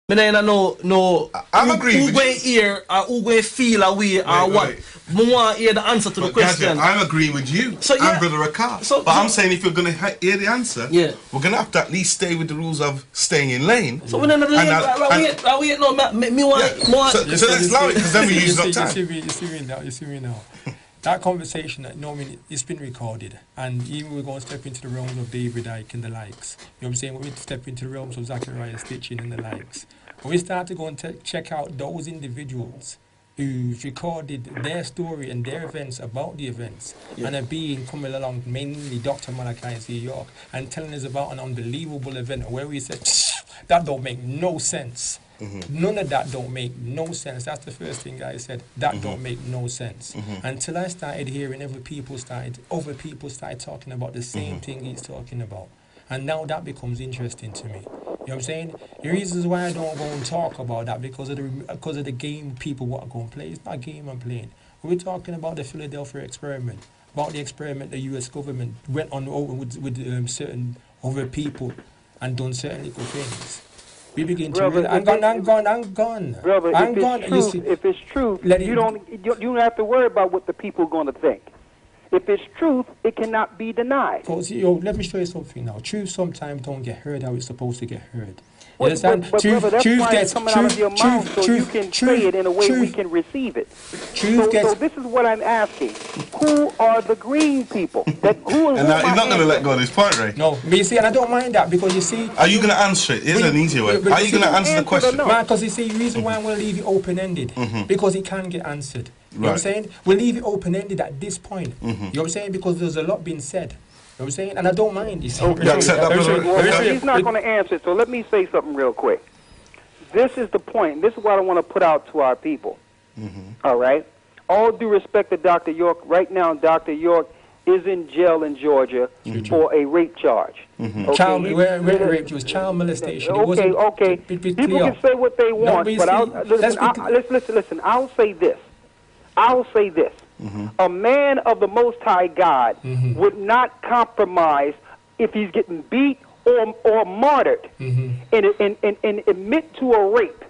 I no. I'm agreeing with you. Hear or who going feel away or what? I want to hear the answer to the question. I'm agreeing with you. So, I'm Brother Akar. But I'm saying if you're going to hear the answer, yeah, we're going to have to at least stay with the rules of staying in lane. So we're not in lane. Wait, no, me want. So let's allow it because then we use up time. You see me now. That conversation, normally, it's been recorded, and even we're going to step into the realms of David Icke and the likes. You know what I'm saying? We're going to step into the realms of Zachariah Stitching and the likes. When we start to go and check out those individuals who've recorded their story and their events about the events, and are coming along, mainly Dr. Malachi C. York, and telling us about an unbelievable event where we said, that don't make no sense. None of that don't make no sense. That's the first thing I said. That don't make no sense. Until I started hearing other people started talking about the same thing he's talking about. And now that becomes interesting to me. You know what I'm saying? The reasons why I don't go and talk about that because of the game people want to go and play. It's not a game I'm playing. We're talking about the Philadelphia experiment, about the experiment the U.S. government went on with certain other people and done certain little things. We begin to realize, I'm gone. Brother, if it's true, you don't have to worry about what the people are going to think. If it's truth, it cannot be denied. Let me show you something now. Truth sometimes don't get heard how it's supposed to get heard. But brother, that's why it's coming out of your mouth so you can say it in a way we can receive it. So this is what I'm asking. Who are the green people? And now, you're not going to let go of this point, Ray? No, but you see, and I don't mind that because you see... Are you going to answer it? Here's an easier way. Are you going to answer the question? Man, because you see, the reason why I'm going to leave it open-ended, because it can get answered. You know what I'm saying? We'll leave it open-ended at this point. You know what I'm saying? Because there's a lot being said. You know what I'm saying? And I don't mind. You see. He's not going to answer it, so let me say something real quick. This is the point. This is what I want to put out to our people. All right? All due respect to Dr. York, right now Dr. York is in jail in Georgia for a rape charge. Okay? Child molestation. Okay. People can say what they want, but listen, I'll say this. A man of the Most High God would not compromise if he's getting beat or martyred and admit to a rape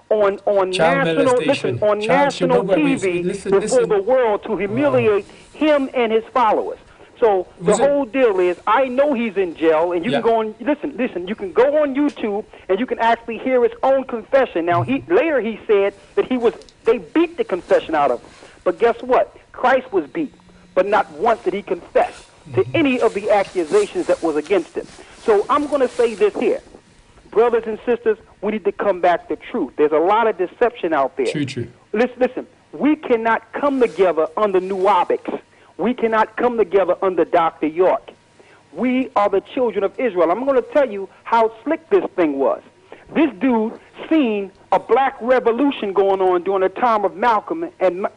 on national TV before the world to humiliate him and his followers. So the whole deal is, I know he's in jail, and you can go on. Listen. You can go on YouTube, and you can actually hear his own confession. Now, later he said that they beat the confession out of him. But guess what? Christ was beat, but not once did he confess to any of the accusations that was against him. So I'm going to say this here. Brothers and sisters, we need to come back to truth. There's a lot of deception out there. True. Listen, we cannot come together under Nuwaubu. We cannot come together under Dr. York. We are the children of Israel. I'm going to tell you how slick this thing was. This dude seen a black revolution going on during the time of Malcolm, and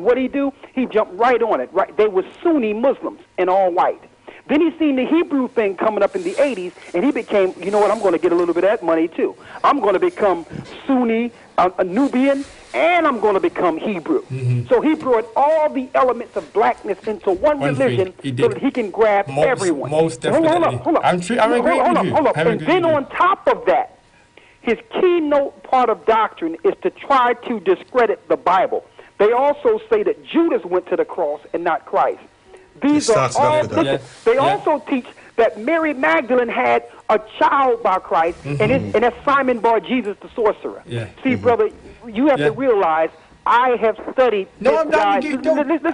what he do? He jumped right on it. Right, they were Sunni Muslims and all white. Then he seen the Hebrew thing coming up in the 80s, and he became, you know what, I'm going to get a little bit of that money too. I'm going to become Sunni, a Nubian, and I'm going to become Hebrew. So he brought all the elements of blackness into one religion so that he can grab everyone. Most definitely. Hold up. Hold up. And then on top of that, his keynote part of doctrine is to try to discredit the Bible. They also say that Judas went to the cross and not Christ. These are all. They also teach that Mary Magdalene had a child by Christ, and that's Simon Bar Jesus the sorcerer. See, brother, you have to realize I have studied this guy.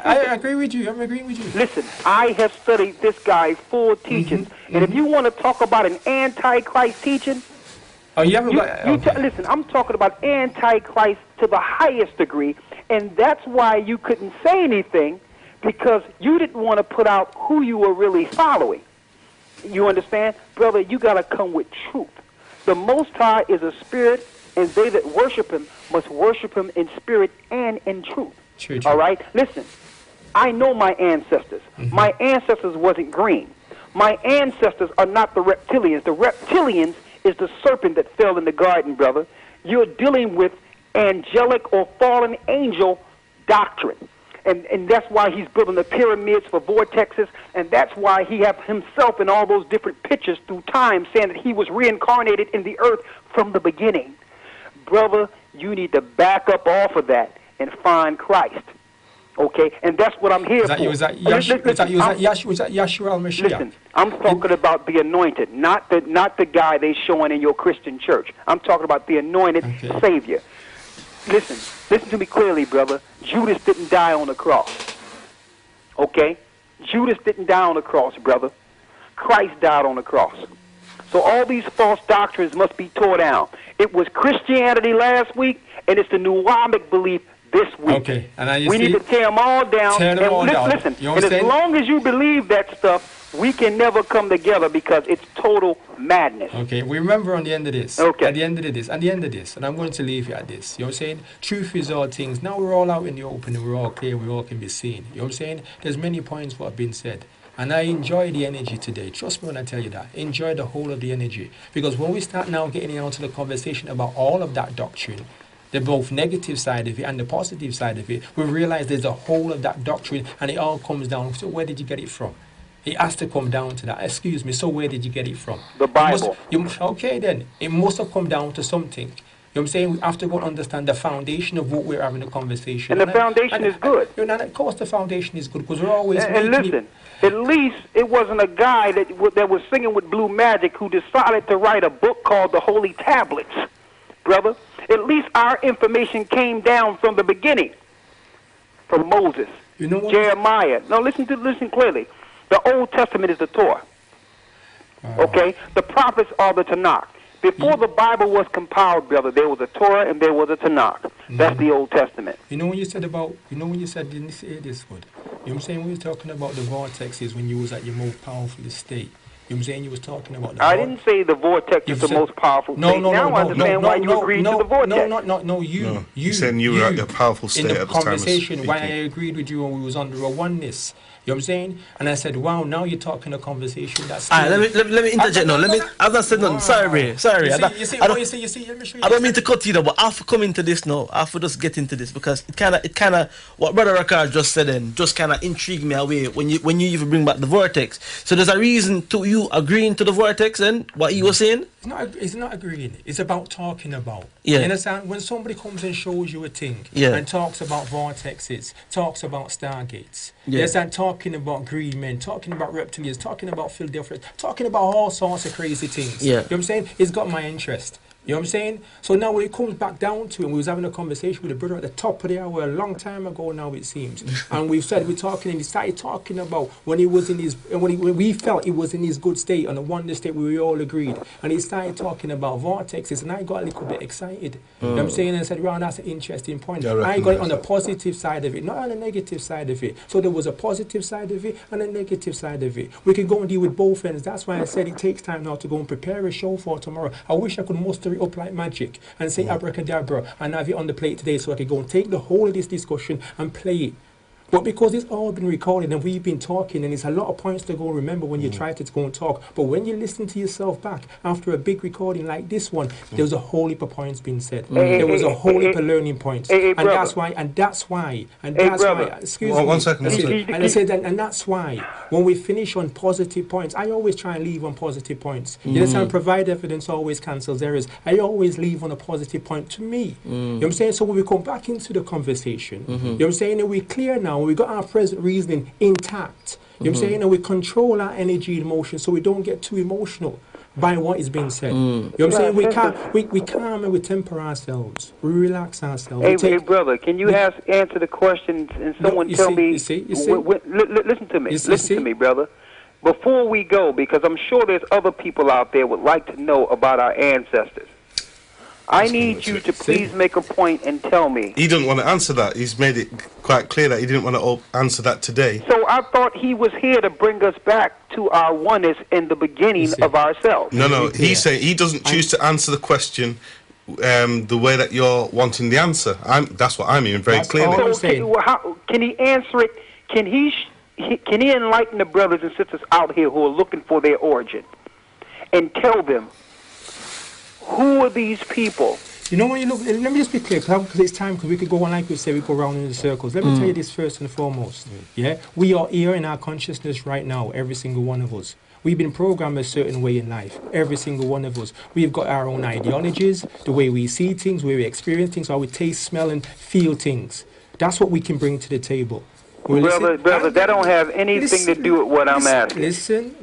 I agree with you. I'm agreeing with you. Listen, I have studied this guy's full teachings, and if you want to talk about an antichrist teaching, listen, I'm talking about antichrist to the highest degree, and that's why you couldn't say anything, because you didn't want to put out who you were really following. You understand? Brother, you got to come with truth. The Most High is a spirit, and they that worship him must worship him in spirit and in truth. True. All right? Listen, I know my ancestors. My ancestors wasn't green. My ancestors are not the reptilians. The reptilians is the serpent that fell in the garden, brother. You're dealing with angelic or fallen angel doctrine. And that's why he's building the pyramids for vortexes, and that's why he have himself in all those different pictures through time saying that he was reincarnated in the earth from the beginning. brother, you need to back up off of that and find Christ. Okay, and that's what I'm here for. Was that Yeshua al-Mashiach? Listen, I'm talking about the anointed, not the guy they showing in your Christian church. I'm talking about the anointed Savior. Listen to me clearly, brother. Judas didn't die on the cross. Okay? Judas didn't die on the cross, brother. Christ died on the cross. So all these false doctrines must be tore down. It was Christianity last week, and it's the Nuwaubu belief this week. Okay, and we need to tear them all down. Listen, and as long as you believe that stuff, we can never come together because it's total madness. Okay, we remember on the end of this. Okay. At the end of this, and I'm going to leave you at this. You know what I'm saying? Truth is all things. Now we're all out in the open and we're all clear, we all can be seen. You know what I'm saying? There's many points what have been said. And I enjoy the energy today. Trust me when I tell you that. Enjoy the whole of the energy. Because when we start now getting into the conversation about all of that doctrine, the both negative side of it and the positive side of it, we realize there's a whole of that doctrine and it all comes down. So where did you get it from? It has to come down to that. Excuse me, so where did you get it from? The Bible. Okay then. It must have come down to something. You know what I'm saying? We have to go and understand the foundation of what we're having a conversation. And the foundation is good. And of course the foundation is good because we're always... And listen, at least it wasn't a guy that was singing with Blue Magic who decided to write a book called The Holy Tablets, brother. At least our information came down from the beginning, from Moses, Jeremiah. No, listen clearly. The Old Testament is the Torah. Okay? The prophets are the Tanakh. Before the Bible was compiled, brother, there was a Torah and there was a Tanakh. That's the Old Testament. You know when you said, didn't say this good? You know what I'm saying? When you were talking about the vortexes when you was at your most powerful state. You know what I'm saying? You was talking about I didn't say the vortex is the most powerful state. Now I understand why you agreed to the vortex. You said you were at your powerful state at the time. In the conversation, why I agreed with you when we was under a oneness. You know what I'm saying? And I said, wow, now you're talking a conversation that's... Let me interject now. As I said, no, sorry. You see, let me show you. I don't mean to cut you though, but I have to come into this now. I have to just get into this because it kind of, what Brother Rakar just said then, just kind of intrigued me away when you even bring back the vortex. So there's a reason to you agreeing to the vortex and what he was saying? It's not agreeing. It's about talking about. Yeah. You understand? When somebody comes and shows you a thing and talks about vortexes, talks about stargates, you understand? Talking about green men, talking about reptilians, talking about Philadelphia, talking about all sorts of crazy things. Yeah. You know what I'm saying? It's got my interest. You know what I'm saying? So now when it comes back down to it, we was having a conversation with a brother at the top of the hour a long time ago now it seems. And we started talking about when he was in his, when we felt he was in his good state, on the wonder state where we all agreed. And he started talking about vortexes and I got a little bit excited. You know what I'm saying? And I said, well, that's an interesting point. I got it on the positive side of it, not on the negative side of it. So there was a positive side of it and a negative side of it. We can go and deal with both ends. That's why I said it takes time now to go and prepare a show for tomorrow. I wish I could muster up like magic and say abracadabra and have it on the plate today so I could go and take the whole of this discussion and play it. But because it's all been recorded and we've been talking and it's a lot of points to go remember when you try to go and talk, but when you listen to yourself back after a big recording like this one, there was a whole heap of points being said. There was a whole heap of learning points. And that's why, excuse me. One second. And I said, and that's why when we finish on positive points, I always try and leave on positive points. You understand? Provide evidence always cancels errors. I always leave on a positive point to me. You know what I'm saying? So when we come back into the conversation, you know what I'm saying? And we're clear now. We got our present reasoning intact. You know what I'm saying? And we control our energy and emotion so we don't get too emotional by what is being said. You know what I'm saying? We calm and we temper ourselves. We relax ourselves. Hey, brother, can you answer the question and someone tell me? Listen to me. Listen to me, brother. Before we go, because I'm sure there's other people out there would like to know about our ancestors. I need you to please make a point and tell me. He didn't want to answer that. He's made it quite clear that he didn't want to answer that today. So I thought he was here to bring us back to our oneness in the beginning of ourselves. No. He's saying he doesn't choose to answer the question the way that you're wanting the answer. That's what I mean very clearly. So can he answer it? Can he enlighten the brothers and sisters out here who are looking for their origin and tell them, who are these people? You know, when you look, let me just be clear, because it's time, because we could go on, like we say, we go around in the circles. Let me tell you this first and foremost. Yeah, we are here in our consciousness right now, every single one of us. We've been programmed a certain way in life. Every single one of us. We've got our own ideologies, the way we see things, the way we experience things, how we taste, smell, and feel things. That's what we can bring to the table. Brother, that don't have anything to do with what I'm asking. Listen.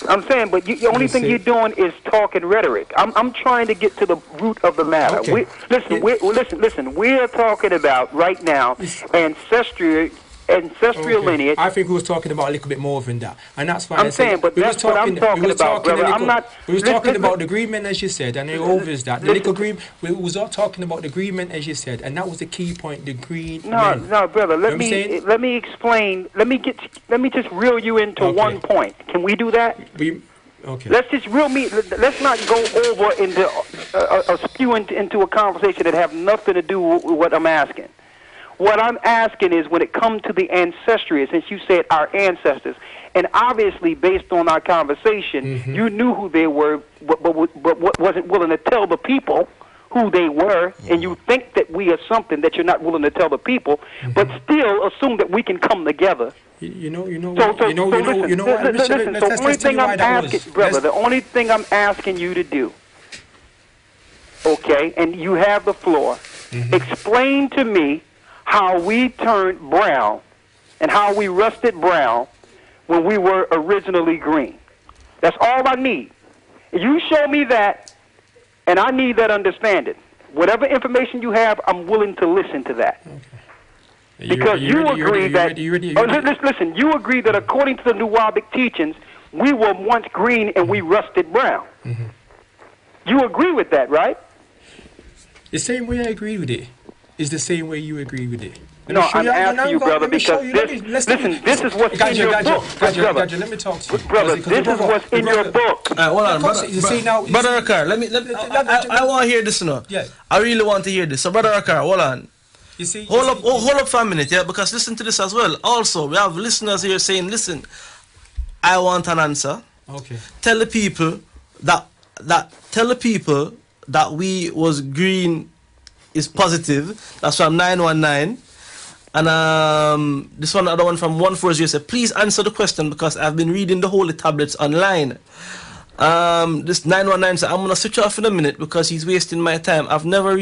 I'm saying, but the only thing you're doing is talking rhetoric. I'm trying to get to the root of the matter. Okay. Listen. We're talking about right now ancestral lineage. I think we was talking about a little bit more than that, and that's why I'm saying. But that's what I'm talking about, brother. I'm not. We was talking about the agreement, as you said, and it overs that. The little agreement. We was all talking about the agreement, as you said, and that was the key point. The agreement. No, brother. Let me explain. Let me just reel you into one point. Can we do that? Okay. Let's just let's not go over into spew into a conversation that have nothing to do with what I'm asking. What I'm asking is, when it comes to the ancestry, since you said our ancestors, and obviously based on our conversation, you knew who they were, but wasn't willing to tell the people who they were, and you think that we are something that you're not willing to tell the people, but still assume that we can come together. The only thing I'm asking you to do, okay, and you have the floor, explain to me how we turned brown and how we rusted brown when we were originally green. That's all I need. You show me that, and I need that understanding. Whatever information you have, I'm willing to listen to that. Okay. Because you agree that... Listen, you agree that according to the Nuwaubu teachings, we were once green and we rusted brown. You agree with that, right? The same way I agree with it is the same way you agree with it. No, I'm asking you, brother, because this is what's in your book. Gotcha, let me talk to you. Brother, this is what's in your book. Hold on, Brother Akar, I want to hear this now. Yeah. I really want to hear this. So, Brother Akar, hold on. Hold up for a minute, yeah, because listen to this as well. Also, we have listeners here saying, listen, I want an answer. Okay. Tell the people that we was green is positive. That's from 919. And this one, other one from 140 said, please answer the question because I've been reading the holy tablets online. This 919 said, I'm gonna switch off in a minute because he's wasting my time. I've never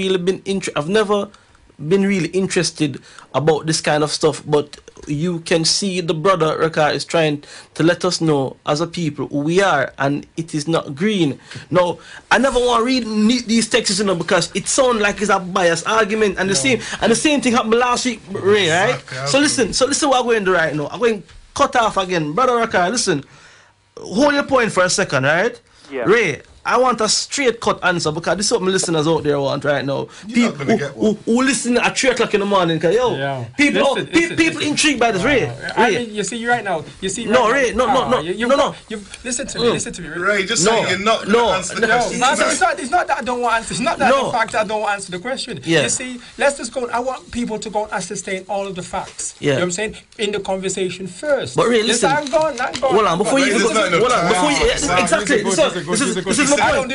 been really interested about this kind of stuff, but you can see the brother Raka is trying to let us know as a people who we are, and it is not green. No, I never want to read these texts, because it sounds like it's a biased argument, and the same thing happened last week, Ray, right? Exactly. So listen what I'm going to do right now. I'm going to cut off again. Brother Raka, listen, hold your point for a second, right? Yeah. Ray, I want a straight cut answer because this is what my listeners out there want right now. People who listen at 3 o'clock in the morning, because people intrigued by this. Ray, I mean, you see right now. You see. No, right Ray, no. Listen to me. Listen to me. Ray, just say you're not going to answer the question. It's not that I don't want to answer. It's not that the fact that I don't want to answer the question. Yeah. You see, let's just go. I want people to go and ascertain all of the facts. Yeah. You know what I'm saying? In the conversation first. But Ray, listen. I'm gone. Hold on, before you exactly. This is my point.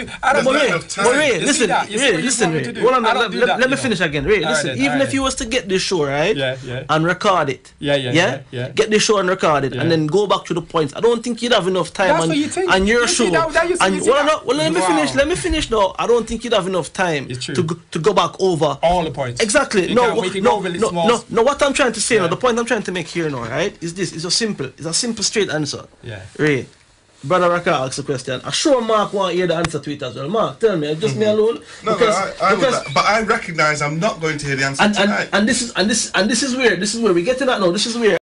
Ray, listen. Hold on, let me finish again. Ray, listen. Even if you was to get this show, right? And record it. Get this show and record it, and then go back to the points. I don't think you'd have enough time on your show. Let me finish now. I don't think you'd have enough time to go back over all the points. Exactly. No. What I'm trying to say now, the point I'm trying to make here now, right, is this. It's a simple, straight answer. Yeah. Ray, Brother Raka asked a question. I'm sure Mark want to hear the answer to it as well. Mark, tell me, just me alone. No, but I recognise I'm not going to hear the answer tonight. And this is where we're getting at now. This is where